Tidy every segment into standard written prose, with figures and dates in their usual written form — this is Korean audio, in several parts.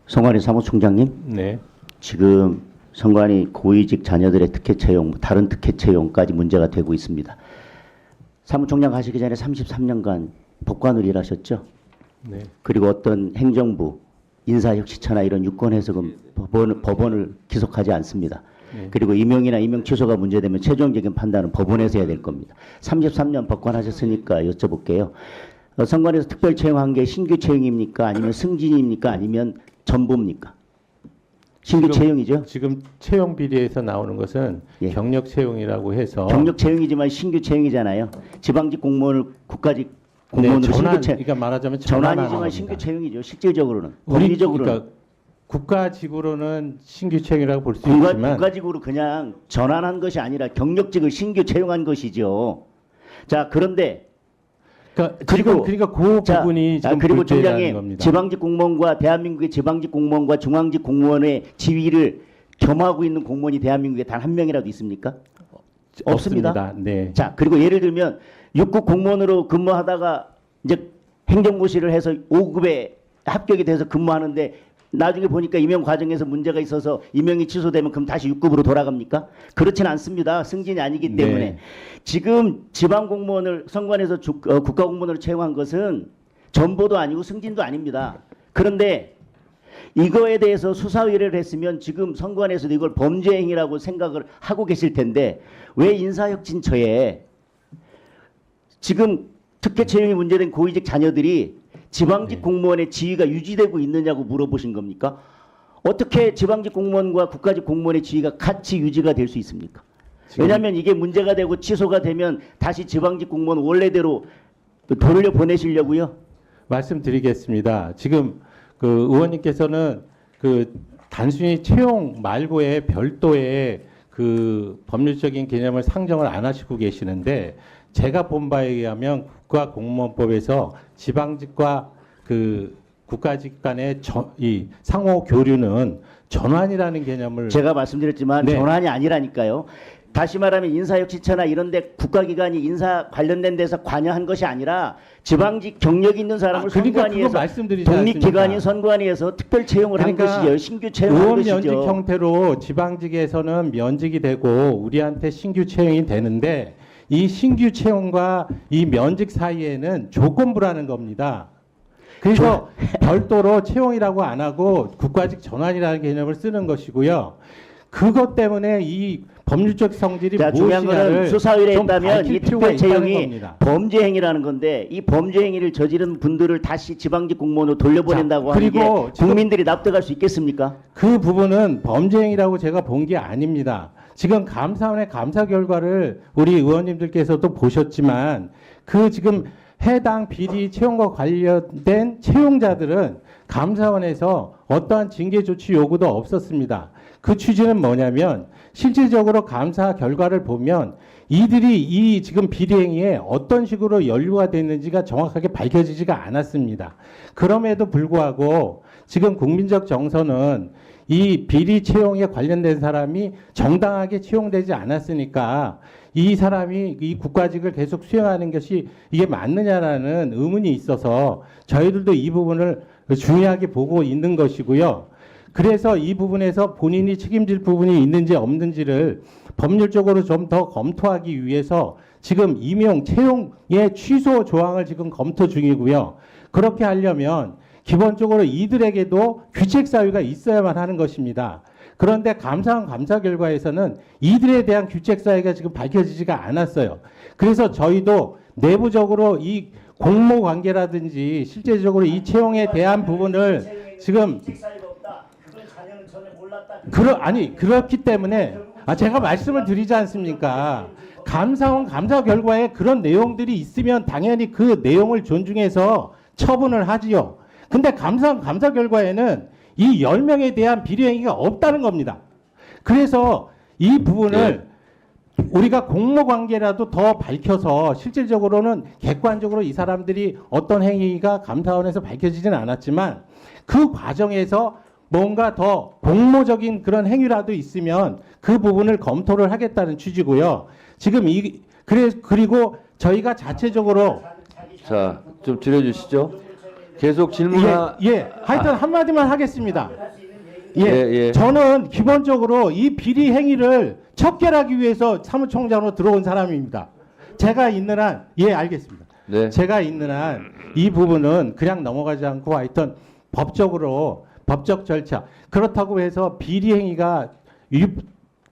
성관이 사무총장님, 네. 지금 성관이 고위직 자녀들의 특혜 채용, 다른 특혜 채용까지 문제가 되고 있습니다. 사무총장 하시기 전에 33년간 법관을 일하셨죠? 네. 그리고 어떤 행정부, 인사혁신처나 이런 유권 해석은 법원을 기속하지 않습니다. 네. 그리고 임용이나 임용 취소가 문제되면 최종적인 판단은 법원에서 해야 될 겁니다. 33년 법관 하셨으니까 여쭤볼게요. 성관에서 특별 채용한 게 신규 채용입니까? 아니면 승진입니까? 아니면 전부입니까? 신규 채용이죠? 지금 채용 비리에서 나오는 것은 예. 경력 채용이라고 해서 경력 채용이지만 신규 채용이잖아요. 지방직 공무원을 국가직 네, 공무원으로 신규 전환, 채용. 그러니까 말하자면 전환하는 전환이지만 겁니다. 신규 채용이죠. 실질적으로는. 우리 법리적으로는. 그러니까 국가직으로는 신규 채용이라고 볼 수 있지만 국가직으로 그냥 전환한 것이 아니라 경력직을 신규 채용한 것이죠. 자, 그런데 그러니까 그 부분이 지금 그리고 불제라는 총장님, 겁니다. 지방직 공무원과 대한민국의 지방직 공무원과 중앙직 공무원의 지위를 겸하고 있는 공무원이 대한민국에 단 한 명이라도 있습니까? 없습니다. 네. 자, 그리고 예를 들면 6급 공무원으로 근무하다가 이제 행정고시를 해서 5급에 합격이 돼서 근무하는데 나중에 보니까 임용 과정에서 문제가 있어서 임용이 취소되면 그럼 다시 6급으로 돌아갑니까? 그렇진 않습니다. 승진이 아니기 때문에. 네. 지금 지방 공무원을 선관에서 국가 공무원으로 채용한 것은 전보도 아니고 승진도 아닙니다. 그런데 이거에 대해서 수사 의뢰를 했으면 지금 선관에서도 이걸 범죄 행위라고 생각을 하고 계실 텐데 왜 인사혁신처에 지금 특혜 채용이 문제된 고위직 자녀들이 지방직 공무원의 지위가 유지되고 있느냐고 물어보신 겁니까? 어떻게 지방직 공무원과 국가직 공무원의 지위가 같이 유지가 될 수 있습니까? 왜냐하면 이게 문제가 되고 취소가 되면 다시 지방직 공무원 원래대로 돌려보내시려고요? 말씀드리겠습니다. 지금 그 의원님께서는 그 단순히 채용 말고의 별도의 그 법률적인 개념을 상정을 안 하시고 계시는데 제가 본 바에 의하면 국가공무원법에서 지방직과 그 국가직 간의 이 상호 교류는 전환이라는 개념을 제가 말씀드렸지만 네. 전환이 아니라니까요. 다시 말하면 인사혁신처나 이런 데 국가기관이 인사 관련된 데서 관여한 것이 아니라 지방직 경력이 있는 사람을 그러니까 선관위에서 그거 말씀드리지 독립기관인 않습니까? 선관위에서 특별 채용을 한 그러니까 것이죠. 신규 채용한 의원 것이죠. 면직 형태로 지방직에서는 면직이 되고 우리한테 신규 채용이 되는데 이 신규 채용과 이 면직 사이에는 조건부라는 겁니다. 그래서 별도로 채용이라고 안 하고 국가직 전환이라는 개념을 쓰는 것이고요. 그것 때문에 이 법률적 성질이 자, 중요한 거는 무엇이냐를 수사 의뢰 좀 했다면 밝힐 이 필요가 특별 있다는 채용이 겁니다. 범죄 행위라는 건데 이 범죄 행위를 저지른 분들을 다시 지방직 공무원으로 돌려보낸다고 자, 하는 게 그리고 지금 국민들이 납득할 수 있겠습니까? 그 부분은 범죄행위라고 제가 본 게 아닙니다. 지금 감사원의 감사 결과를 우리 의원님들께서도 보셨지만 그 지금 해당 비리 채용과 관련된 채용자들은 감사원에서 어떠한 징계 조치 요구도 없었습니다. 그 취지는 뭐냐면 실질적으로 감사 결과를 보면 이들이 이 지금 비리 행위에 어떤 식으로 연루가 됐는지가 정확하게 밝혀지지가 않았습니다. 그럼에도 불구하고 지금 국민적 정서는 이 비리 채용에 관련된 사람이 정당하게 채용되지 않았으니까 이 사람이 이 국가직을 계속 수행하는 것이 이게 맞느냐라는 의문이 있어서 저희들도 이 부분을 중요하게 보고 있는 것이고요. 그래서 이 부분에서 본인이 책임질 부분이 있는지 없는지를 법률적으로 좀 더 검토하기 위해서 지금 임용 채용의 취소 조항을 지금 검토 중이고요. 그렇게 하려면 기본적으로 이들에게도 규책 사유가 있어야만 하는 것입니다. 그런데 감사원 감사 결과에서는 이들에 대한 규책 사유가 지금 밝혀지지가 않았어요. 그래서 저희도 내부적으로 이 공모 관계라든지 실제적으로 이 채용에 대한 부분을 지금 그렇기 때문에 제가 말씀을 드리지 않습니까? 감사원 감사 결과에 그런 내용들이 있으면 당연히 그 내용을 존중해서 처분을 하지요. 근데 감사 결과에는 이 10명에 대한 비리 행위가 없다는 겁니다. 그래서 이 부분을 우리가 공모 관계라도 더 밝혀서 실질적으로는 객관적으로 이 사람들이 어떤 행위가 감사원에서 밝혀지지는 않았지만 그 과정에서 뭔가 더 공모적인 그런 행위라도 있으면 그 부분을 검토를 하겠다는 취지고요. 지금 그리고 저희가 자체적으로 자, 좀 줄여주시죠. 계속 질문하. 하여튼 한마디만 하겠습니다. 예, 예. 저는 기본적으로 이 비리 행위를 척결하기 위해서 사무총장으로 들어온 사람입니다. 제가 있는 한, 알겠습니다. 네. 제가 있는 한 이 부분은 그냥 넘어가지 않고 하여튼 법적으로 법적 절차, 그렇다고 해서 비리 행위가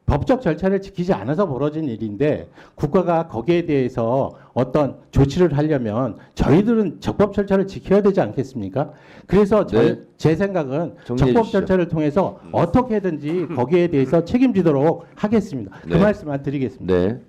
법적 절차를 지키지 않아서 벌어진 일인데 국가가 거기에 대해서 어떤 조치를 하려면 저희들은 적법 절차를 지켜야 되지 않겠습니까? 그래서 제 생각은 정리해 적법 주시죠. 절차를 통해서 어떻게든지 거기에 대해서 책임지도록 하겠습니다. 그 네. 말씀만 드리겠습니다. 네.